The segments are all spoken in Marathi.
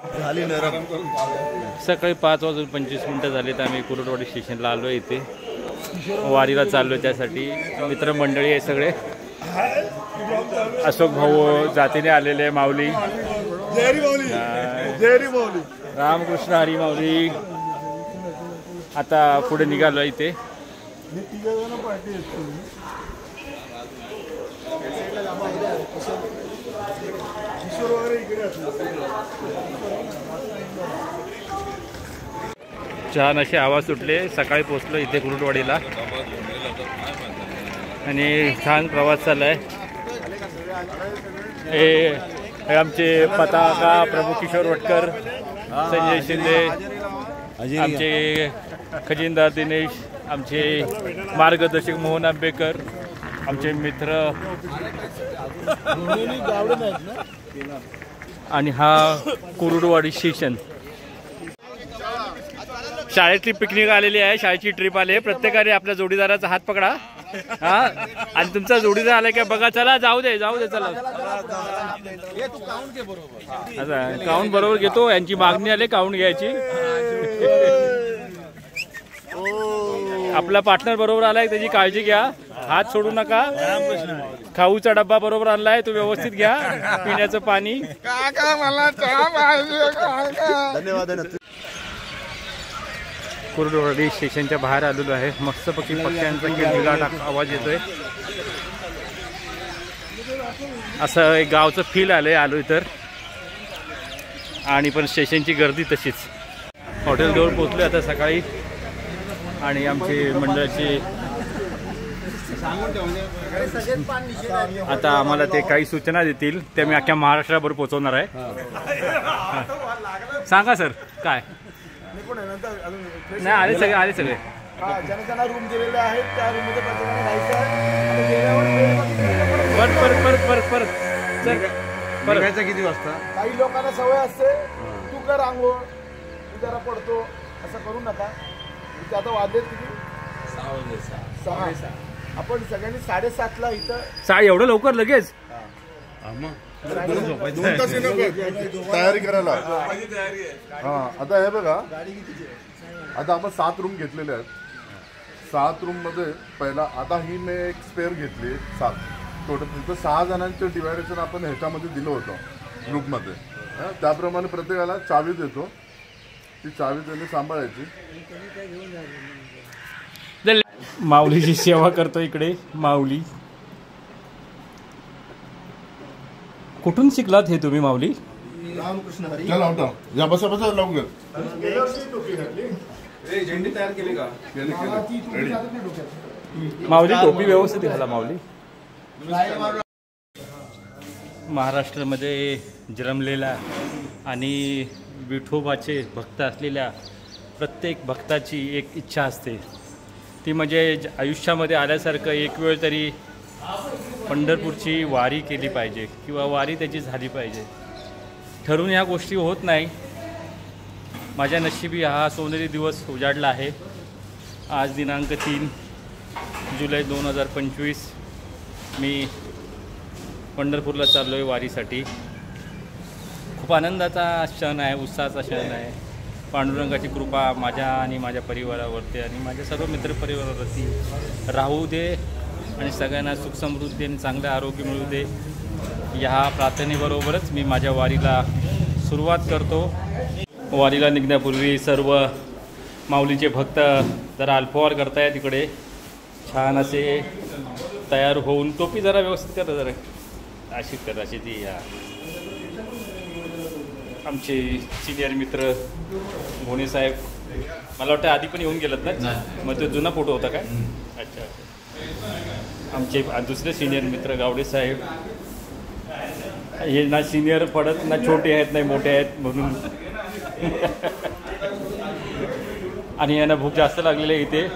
झाली नरम. सकाळी 5:25 झाले तर आम्ही कुरुडवाडी स्टेशनला आलो. इथे वारीला चाललो, त्यासाठी मित्रमंडळी आहे सगळे. अशोक भाऊ जातीने आलेले, माऊली रामकृष्ण हरी माऊली. आता पुढे निघालो इथे. छान असे आवाज सुटले. सकाळी पोचलो इथे कुरुडवाडीला आणि छान प्रवास चाललाय. हे आमचे पताका प्रभू किशोर वटकर, संजय शिंदे, आमचे खजिनदार दिनेश, आमचे मार्गदर्शक मोहन आंबेकर, आमचे मित्र आणि हा कुरुडवाडी स्टेशन. शाळेतली पिकनिक आलेली आहे, शाळेची ट्रिप आली आहे. प्रत्येकाने आपल्या जोडीदाराचा हात पकडा. हा, आणि तुमचा जोडीदार आला का बघा. चला जाऊ दे चला. आता काउंट बरोबर घेतो. यांची मागणी आली काउंट घ्यायची. आपला पार्टनर बरोबर आलाय, त्याची काळजी घ्या. हात सोडू नका. खाऊचा डब्बा बरोबर आणलाय, तो व्यवस्थित घ्या. पिण्याचं पाणी. धन्यवाद. कुरुडवाडी स्टेशनच्या बाहेर आलेलो आहे. मस्तपैकी पक्ष्यांचा किलबिलाट आवाज येतोय. असं एक गावचं फील आलो इतर. आणि पण स्टेशनची गर्दी तशीच. हॉटेल जवळ पोहोचलो आता सकाळी. आणि आमची मंडळाची आता आम्हाला ते काही सूचना देतील, त्या मी अख्ख्या महाराष्ट्राभर पोहोचवणार आहे. सांगा सर काय. नाही आले सगळे ज्यांना रूम दिलेले आहेत त्या रूममध्ये प्रत्येकाने राहायचं. किती वाजता. काही लोकांना सवय असते, तू कर आंघोळ, तू जरा पडतो, असं करू नका. आता वाजलेत किती, 6. आपण सगळ्यांनी 7:30ला इथं. एवढं लवकर लगेच तयारी करायला. हा, आता हे बघा, आता आपण 7 रूम घेतलेले आहेत. 7 रूम मध्ये पहिला आता ही मी एक स्पेअर घेतली 7 टोटल. 6 जणांचं डिवायडेशन आपण ह्याच्यामध्ये दिलं होतं ग्रुपमध्ये. त्याप्रमाणे प्रत्येकाला चावी देतो. ती चावी त्यांनी सांभाळायची. माऊलीची सेवा करतो इकडे. माऊली कुठून शिकलात हे तुम्ही माऊली. रामकृष्ण हरी. या बसा लवकर. झेंडी तयार केली का. माऊली टोपी व्यवस्थित घाला. माऊली महाराष्ट्रामध्ये जन्मलेला आणि विठोबाचे भक्त असलेल्या प्रत्येक भक्ताची एक इच्छा असते, ती म्हणजे आयुष्यामध्ये आल्यासारखं एक वेळ तरी पंढरपूरची वारी केली पाहिजे किंवा वारी त्याची झाली पाहिजे. ठरून ह्या गोष्टी होत नाही. माझ्या नशिबी हा सोनेरी दिवस उजाडला आहे. आज दिनांक 3 जुलै 2025. मी पंढरपूरला चाललो आहे वारीसाठी. खूप आनंदाचा क्षण आहे, उत्साहाचा क्षण आहे. पांडुरंगाची कृपा माझ्या आणि माझ्या परिवारावरती आणि माझ्या सर्व मित्रपरिवारावरती राहू दे आणि सगळ्यांना सुखसमृद्धी आणि चांगलं आरोग्य मिळू दे. ह्या प्रार्थनेबरोबरच मी माझ्या वारीला सुरुवात करतो. वारीला निघण्यापूर्वी सर्व माऊलीचे भक्त जरा अल्पहार करतायत. इकडे छान असे तयार होऊन. टोपी जरा व्यवस्थित करा, जरा अशी कर, अशी ती. आमचे सिनियर मित्र घोणे साहेब, मला वाटतं आधी पण येऊन गेलात ना. मग तो जुना फोटो होता काय. अच्छा. आमचे दुसरे सिनियर मित्र गावडे साहेब. हे ना सिनियर पडत ना छोटे आहेत नाही मोठे आहेत म्हणून. आणि यांना भूक जास्त लागलेली आहे इथे.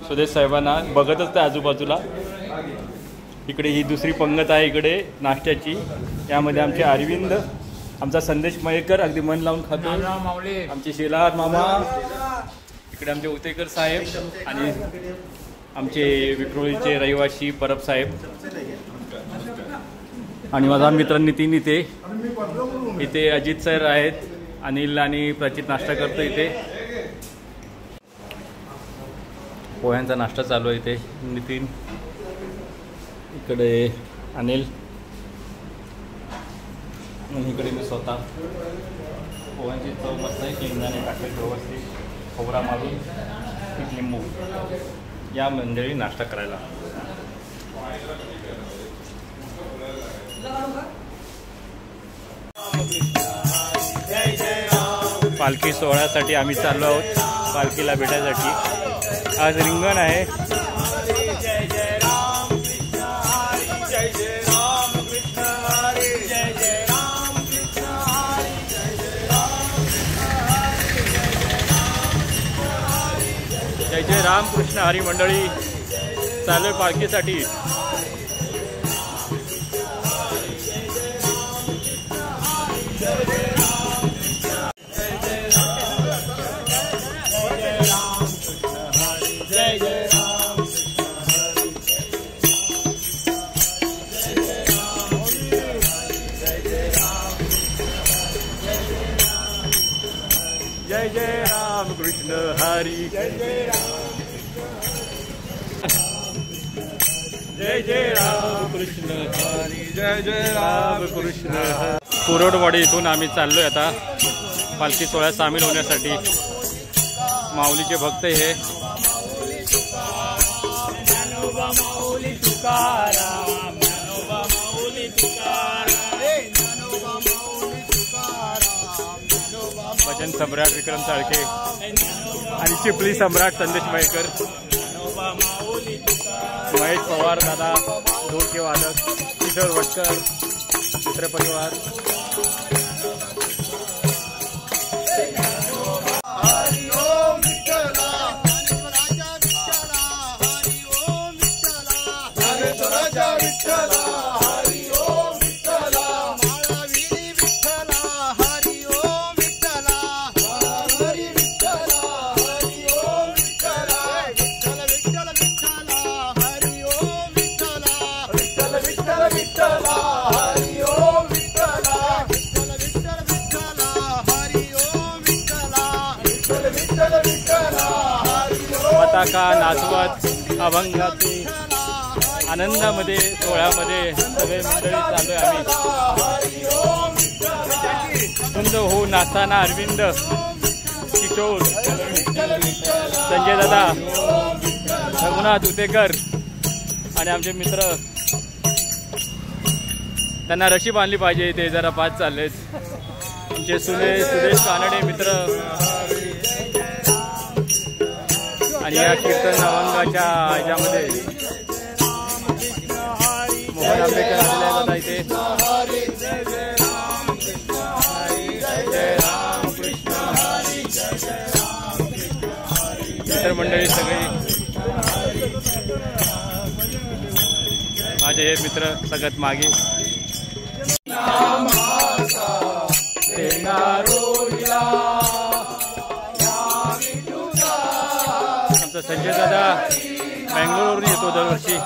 सुदेश साहेबांना बघतच त्या आजूबाजूला. इकडे ही दुसरी पंगत आहे इकडे नाश्त्याची. यामध्ये आमचे अरविंद, आमचा संदेश मयेकर अगदी मन लावून खातो. आमचे शेलार मामा, इकडे आमचे उतेकर साहेब आणि आमचे विक्रोळीचे रहिवासी परब साहेब आणि माझा मित्र नितीन. इथे अजित सर आहेत, अनिल आणि प्रचित नाश्ता करतो इथे. पोह्यांचा नाश्ता चालू आहे इथे. नितीन इकडे, अनिल आणि इकडे मी स्वतः. पोह्यांची चव मस्त आहे. शेंगदाणे टाकले व्यवस्थित, खोबरा मारून, लिंबू. या मंडळी नाश्ता करायला. पालखी सोहळ्यासाठी आम्ही चाललो आहोत. पालखीला भेटायसाठी आज रिंगण आहे. जय जय रामकृष्ण हरी मंडळी चालू आहे पालखीसाठी. जय जय राम कृष्ण हरी, जय जय राम, जय जय राम कृष्ण हरी, जय जय राम कृष्ण. कुरोडवाडी इथून आम्ही चाललोय आता पालखी सोहळ्यात सामील होण्यासाठी. माऊलीचे भक्त हे. भजन सम्राट विक्रम चाळके आणि चिपळी सम्राट संदेश मयेकर, महेश पवार दादा ढोलके वादक, किशोर वटकर, मित्र परिवार. पताका नाचवत अभंगाचे आनंदामध्ये सोहळ्यामध्ये सगळे मंडळी चालू आहे. आम्ही सुंद हो नाचताना अरविंद, किशोर, संजय दादा, रघुनाथ उतेकर आणि आमचे मित्र. त्यांना रशी बांधली पाहिजे. ते जरा पाच चाललेत. आमचे सुदेश कानडे मित्र आणि या कीर्तन अभंगाच्या ह्याच्यामध्ये मोहन आंबेकर आलेले आहेत आता इथे. इतर मंडळी सगळी माझे हे मित्र सगळ्यात मागे. आमचा संजय दादा बँगलोरवरून येतो दरवर्षी.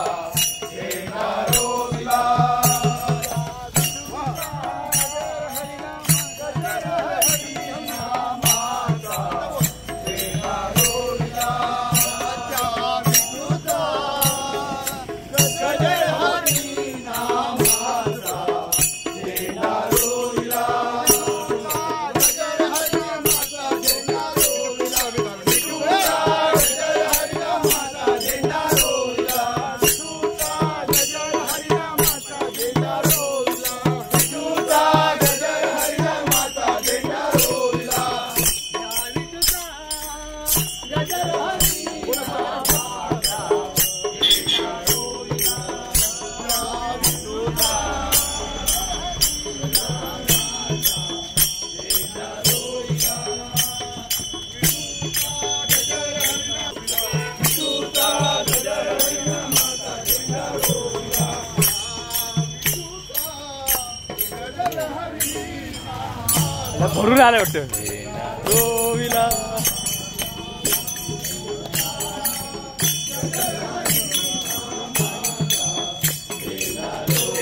भरून आलं वाटतं.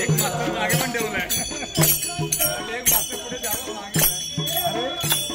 एक मास्तर मागे पण ठेवलाय. एक मास्तर पुढे जावं मागे.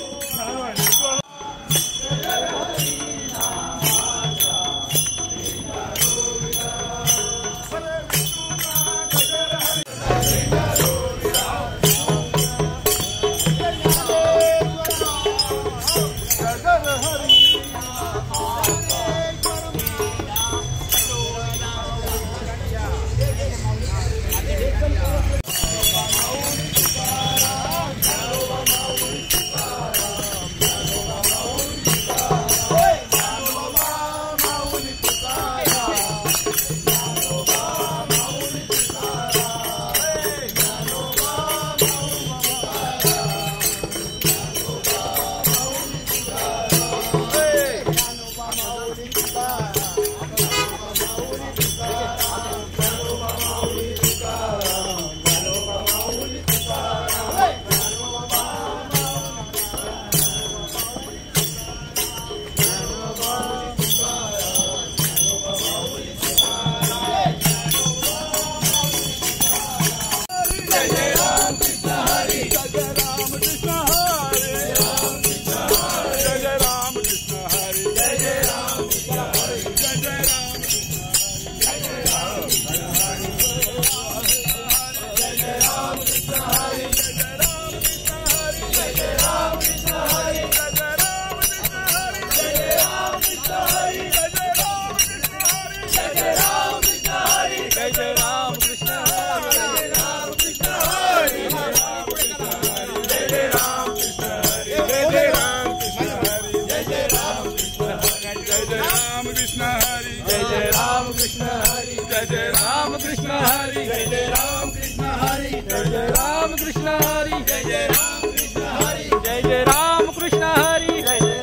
हरी, जय जय राम कृष्ण हरी, जय जय राम कृष्ण हरी, जय जय राम कृष्ण हरी, जय जय राम कृष्ण हरी, जय जय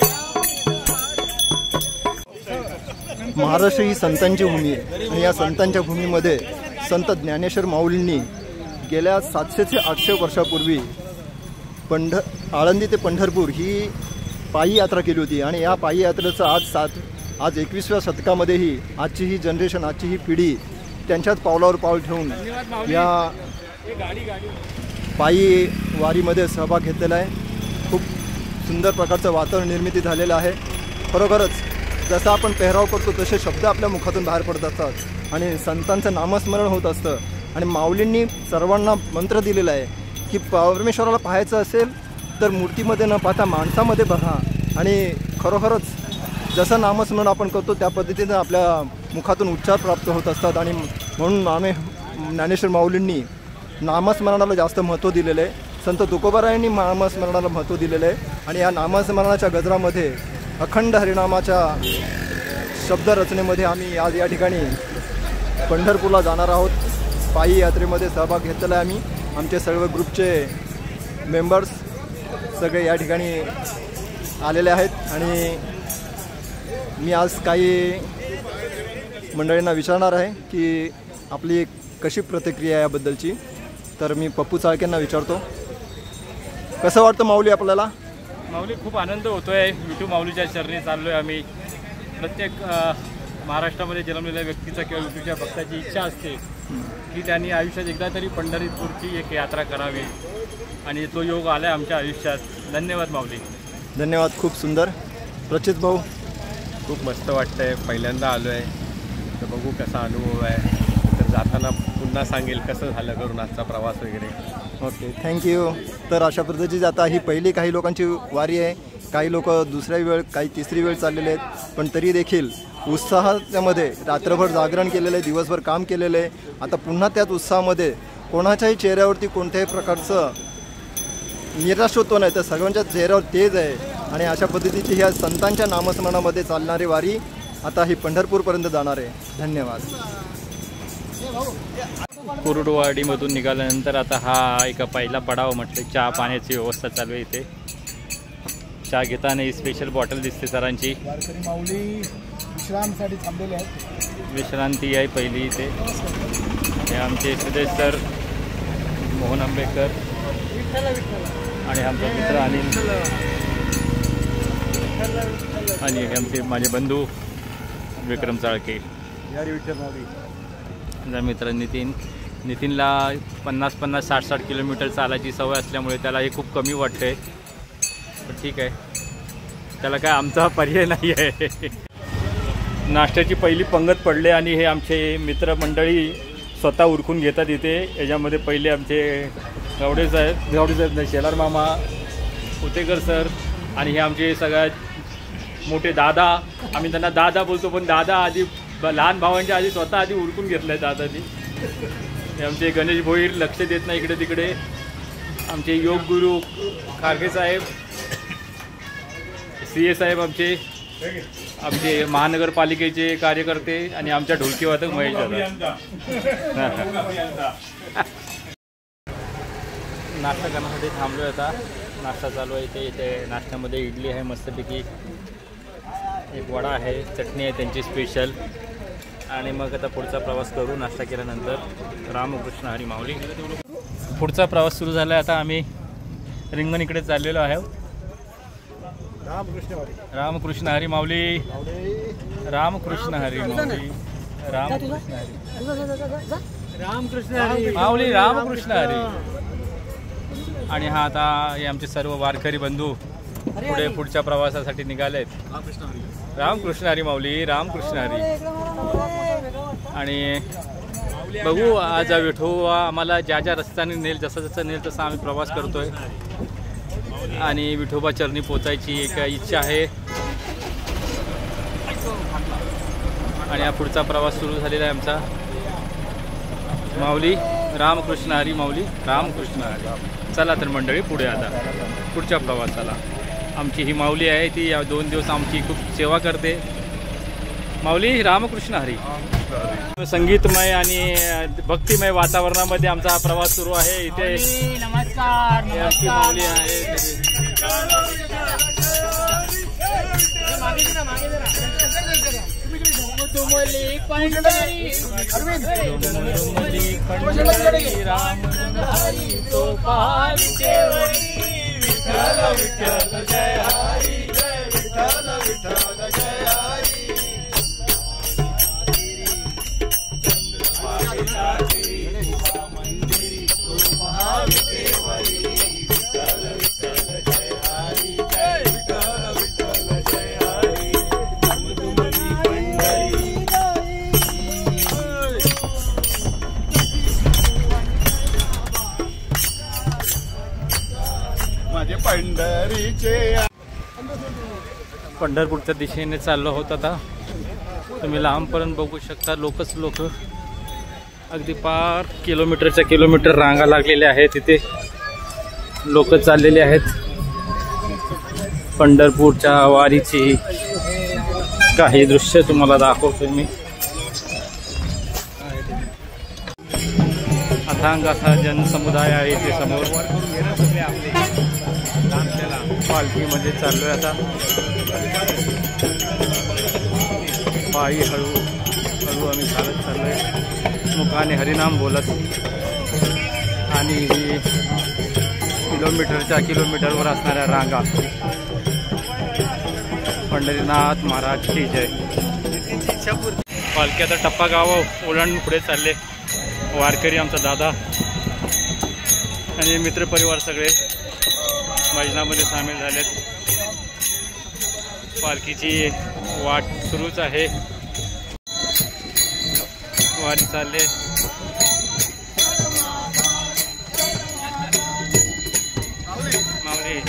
महाराष्ट्र ही संतांची भूमी आहे आणि या संतांच्या भूमीमध्ये संत ज्ञानेश्वर माऊलींनी गेल्या 700 ते 800 वर्षापूर्वी आळंदी ते पंढरपूर ही पायी यात्रा केली होती आणि या पायी यात्रेचं आज 21व्या शतकामध्येही आजची ही जनरेशन, आजची ही पिढी त्यांच्याच पावलावर पाऊल ठेवून या पायी वारीमध्ये सहभाग घेतलेला आहे. खूप सुंदर प्रकारचं वातावरण निर्मिती झालेलं आहे. खरोखरच जसं आपण पेहराव करतो तसे शब्द आपल्या मुखातून बाहेर पडत असतात आणि संतांचं नामस्मरण होत असतं. आणि माऊलींनी सर्वांना मंत्र दिलेला आहे की परमेश्वराला पाहायचं असेल तर मूर्तीमध्ये न पाहता माणसामध्ये बघा. आणि खरोखरच जसं नामस्मरण आपण करतो त्या पद्धतीनं आपल्या मुखातून उच्चार प्राप्त होत असतात. आणि म्हणून आम्ही ज्ञानेश्वर माऊलींनी नामस्मरणाला जास्त महत्त्व दिलेलं आहे. संत तुकोबारायांनी नामस्मरणाला महत्त्व दिलेलं आहे. आणि या नामस्मरणाच्या गजरामध्ये अखंड हरिनामाच्या शब्दरचनेमध्ये आम्ही आज या ठिकाणी पंढरपूरला जाणार आहोत. पायी यात्रेमध्ये सहभाग घेतलेला आहे आम्ही. आमचे सर्व ग्रुपचे मेंबर्स सगळे या ठिकाणी आलेले आहेत आणि मी आज काही मंडळींना विचारणार आहे की आपली कशी प्रतिक्रिया याबद्दलची. तर मी पप्पू चाळकेंना विचारतो, कसं वाटतं माऊली आपल्याला? माऊली खूप आनंद होतो आहे. विठू माऊलीच्या चरणी चाललो आहे आम्ही. प्रत्येक महाराष्ट्रामध्ये जन्मलेल्या व्यक्तीचा किंवा विठूच्या भक्ताची इच्छा असते की त्यांनी आयुष्यात एकदा तरी पंढरपूरची एक यात्रा करावी आणि तो योग आला आहे आमच्या आयुष्यात. धन्यवाद माऊली. धन्यवाद. खूप सुंदर. प्रचित भाऊ? खूप मस्त वाटतं आहे. पहिल्यांदा आलो आहे तर बघू कसा अनुभव आहे. तर जाताना पुन्हा सांगेल कसं झालं करून आजचा प्रवास वगैरे. Okay, thank you. तर अशा पद्धतीची आता ही पहिली काही लोकांची वारी आहे. काही लोक दुसऱ्या वेळ, काही तिसरी वेळ चाललेले आहेत. पण तरी देखील उत्साहामध्ये रात्रभर जागरण केलेलं आहे, दिवसभर काम केलेलं आहे. आता पुन्हा त्याच उत्साहामध्ये कोणाच्याही चेहऱ्यावरती कोणत्याही प्रकारचं निराशत्व नाही, तर सर्वांच्या चेहऱ्यावर तेज आहे. आणि अशा पद्धतीची ह्या संतांच्या नामस्मरणामध्ये चालणारी वारी आता ही पंढरपूरपर्यंत जाणार आहे. धन्यवाद. कुरुडवाडीमधून निघाल्यानंतर आता हा एका पहिला पडाव म्हटलं. चहा पाण्याची व्यवस्था चालू आहे इथे. चहा घेताना ही स्पेशल बॉटल दिसते सरांची. वारकरी माऊली विश्रामसाठी थांबलेले आहेत. विश्रांती आहे पहिली इथे. हे आमचे सुदेश सर, मोहन आंबेकर आणि आमचा मित्र अनिल आणि हे आमचे माझे बंधू विक्रम चाळके. माझा मित्र नितीनला 50-50, 60-60 किलोमीटर चालायची सवय असल्यामुळे त्याला हे खूप कमी वाटतंय. पण ठीक आहे, त्याला काय आमचा पर्याय नाही आहे. नाश्त्याची पहिली पंगत पडले आणि हे आमचे मित्रमंडळी स्वतः उरकून घेतात इथे. याच्यामध्ये पहिले आमचे गावडे साहेब नाही, शेलार मामा, उतेकर सर आणि हे आमचे सगळ्यात मोठे दादा. आम्ही त्यांना दादा बोलतो, पण दादा आधी लहान भावांच्या आधी स्वतः आधी उरकून घेतलं आहे दादानी. हे आमचे गणेश भोईर लक्ष देत नाही इकडे तिकडे. आमचे योग गुरु खारगे साहेब, CA साहेब, आमचे महानगरपालिकेचे कार्यकर्ते आणि आमच्या ढोलकी वादक महेश दादा. नाश्ता करण्यासाठी थांबलो आहे आता. नाश्ता चालू आहे इथे नाश्त्यामध्ये इडली आहे मस्तपैकी, एक वडा आहे, चटणी आहे त्यांची स्पेशल. आणि मग आता पुढचा प्रवास करू नाश्ता केल्यानंतर. रामकृष्ण हरी माऊली. पुढचा प्रवास सुरू झाला आहे. आता आम्ही रिंगण चाललेलो आहे. रामकृष्ण हरी माऊली. रामकृष्ण हरी माऊली. रामकृष्ण हरी माऊली. रामकृष्ण हरी. आणि हा आता हे आमचे सर्व वारकरी बंधू पुढच्या प्रवासासाठी निघाले आहेत. रामकृष्ण हरी माऊली. रामकृष्ण हरी. आणि बघू आज विठू आम्हाला ज्या रस्त्याने नेल, जसं नेल तसा आम्ही प्रवास करतोय. आणि विठोबा चरणी पोचायची एक इच्छा आहे. आणि हा पुढचा प्रवास सुरू झालेला आहे आमचा. माऊली. रामकृष्ण हरी माऊली. रामकृष्ण हरी. चला तर मंडळी पुढे आता पुढच्या प्रवासाला. आमची ही माऊली आहे, ती या 2 दिवस आमची खूप सेवा करते. माऊली रामकृष्ण हरी. संगीतमय आणि भक्तिमय वातावरणामध्ये आमचा हा प्रवास सुरू आहे. इथे नमस्कार माऊली आहे. पंढरपूरच्या दिशेने चाललो होत आता. तुम्ही लांबपर्यंत बघू शकता. लोक अगदी पार किलोमीटर रांगा लागलेल्या आहेत. तिथे लोक चाललेले आहेत. पंढरपूरच्या वारीची काही दृश्य तुम्हाला दाखवतो मी. अथांग असा जनसमुदाय आहे इथे समोर. पालखीमध्ये चाललोय आता. पायी हळू आम्ही चालत चाललोय. मुखाने हरिनाम बोलत. आणि ही किलोमीटरवर असणाऱ्या रांगा. पंढरीनाथ महाराज की जय. पालखी आता टप्पा गाव ओलांडून पुढे चालले. वारकरी आमचा दादा आणि मित्रपरिवार सगळे भजनामध्ये सामील झालेत. पालखीची वाट सुरूच आहे. वारी चालले. माऊली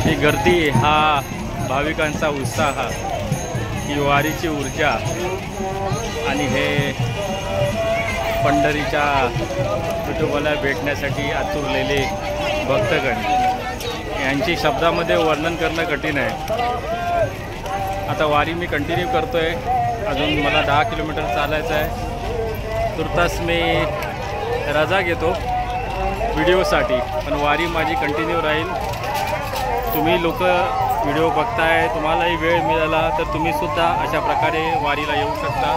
ही गर्दी, हा भाविकांचा उत्साह, ही वारीची ऊर्जा आणि हे पंढरीच्या विठोबाला भेटण्यासाठी आतुरलेले भक्तगण यांची शब्दामध्ये वर्णन करणं कठीण आहे. आता वारी मी कंटिन्यू करतो आहे. अजून मला 10 किलोमीटर चालायचं आहे. तुर्तास मी रजा घेतो व्हिडिओसाठी, पण वारी माझी कंटिन्यू राहील. तुम्ही लोक व्हिडिओ बघताय, तुम्हालाही वेळ मिळाला तर तुम्हीसुद्धा अशा प्रकारे वारीला येऊ शकता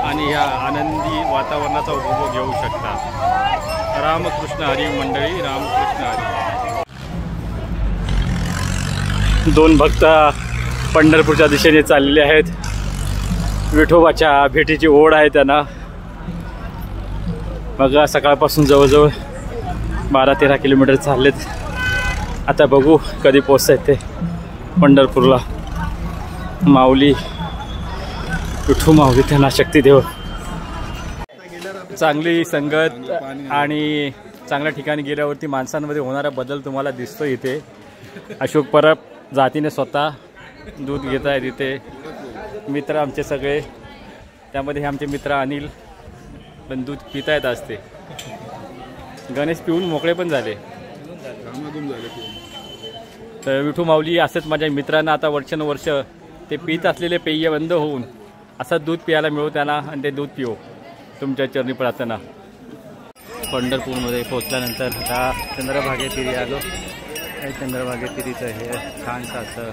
आणि या आनंदी वातावरणाचा उपभोग घेऊ शकता. रामकृष्ण हरी मंडळी, रामकृष्ण हरी. 2 भक्त पंढरपूरच्या दिशेने चाललेले आहेत. विठोबाच्या भेटीची ओढ आहे त्यांना. बघा, सकाळपासून जवळजवळ 12-13 किलोमीटर चाललेत. आता बघू कधी पोचतायत ते पंढरपूरला. माऊली विठू माऊली त्यांना शक्ती देव. चांगली संगत आणि चांगल्या ठिकाणी गेल्यावरती माणसांमध्ये होणारा बदल तुम्हाला दिसतो. इथे अशोक परब जातीने स्वतः दूध घेत आहेत. इथे मित्र आमचे सगळे, त्यामध्ये हे आमचे मित्र अनिल पण दूध पित आहेत. असते गणेश पिऊन मोकळे पण झाले. तर विठू माऊली असंच माझ्या मित्रांना आता वर्षानुवर्ष ते पित असलेले पेय बंद होऊन असं दूध प्यायला मिळो त्यांना, आणि ते दूध पिओ. तुमच्या चरणी प्रार्थना. पंढरपूरमध्ये पोचल्यानंतर आता चंद्रभागेतिरी आलो. हे चंद्रभागेतिरीचं हे छानसं असं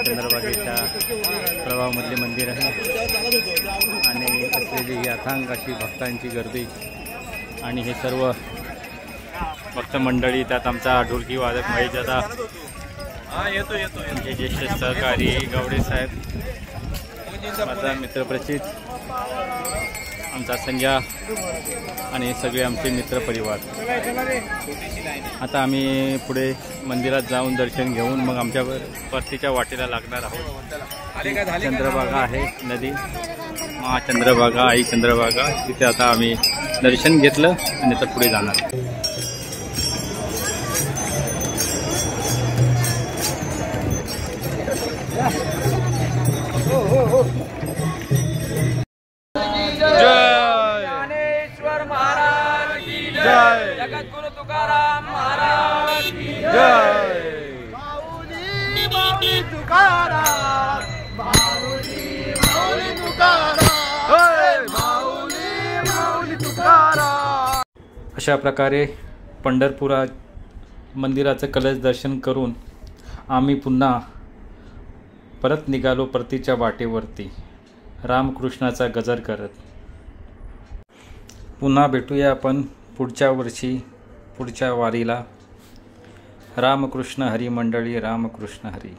चंद्रभागेच्या प्रवाहामधले मंदिर आहे आणि असलेली ही अथांग अशी भक्तांची गर्दी आणि हे सर्व भक्त मंडळी. त्यात आमचा ढोलकी वादक महेश दादा, आमचे ज्येष्ठ सहकारी गावडे साहेब, माझा मित्र प्रचित, आमचा संजय आणि सगळे आमचे मित्रपरिवार. आता आम्ही पुढे मंदिरात जाऊन दर्शन घेऊन मग आमच्या परतीच्या वाटेला लागणार आहोत. चंद्रभागा आहे नदी, चंद्रभागा, आई चंद्रभागा, तिथे आता आम्ही दर्शन घेतलं आणि आता पुढे जाणार. ज्ञानेश्वर महाराज की जय, जगद्गुरु तुकाराम महाराज की जय. माऊली माऊली तुकाराम, माऊली माऊली तुकाराम, माऊली माऊली तुकाराम. अशा प्रकारे पंढरपुरात मंदिराचं कलश दर्शन करून आम्ही पुन्हा परत निघालो परतीच्या वाटेवरती रामकृष्णाचा गजर करत. पुन्हा भेटूया आपण पुढच्या वर्षी पुढच्या वारीला. रामकृष्ण हरी मंडळी, रामकृष्ण हरी.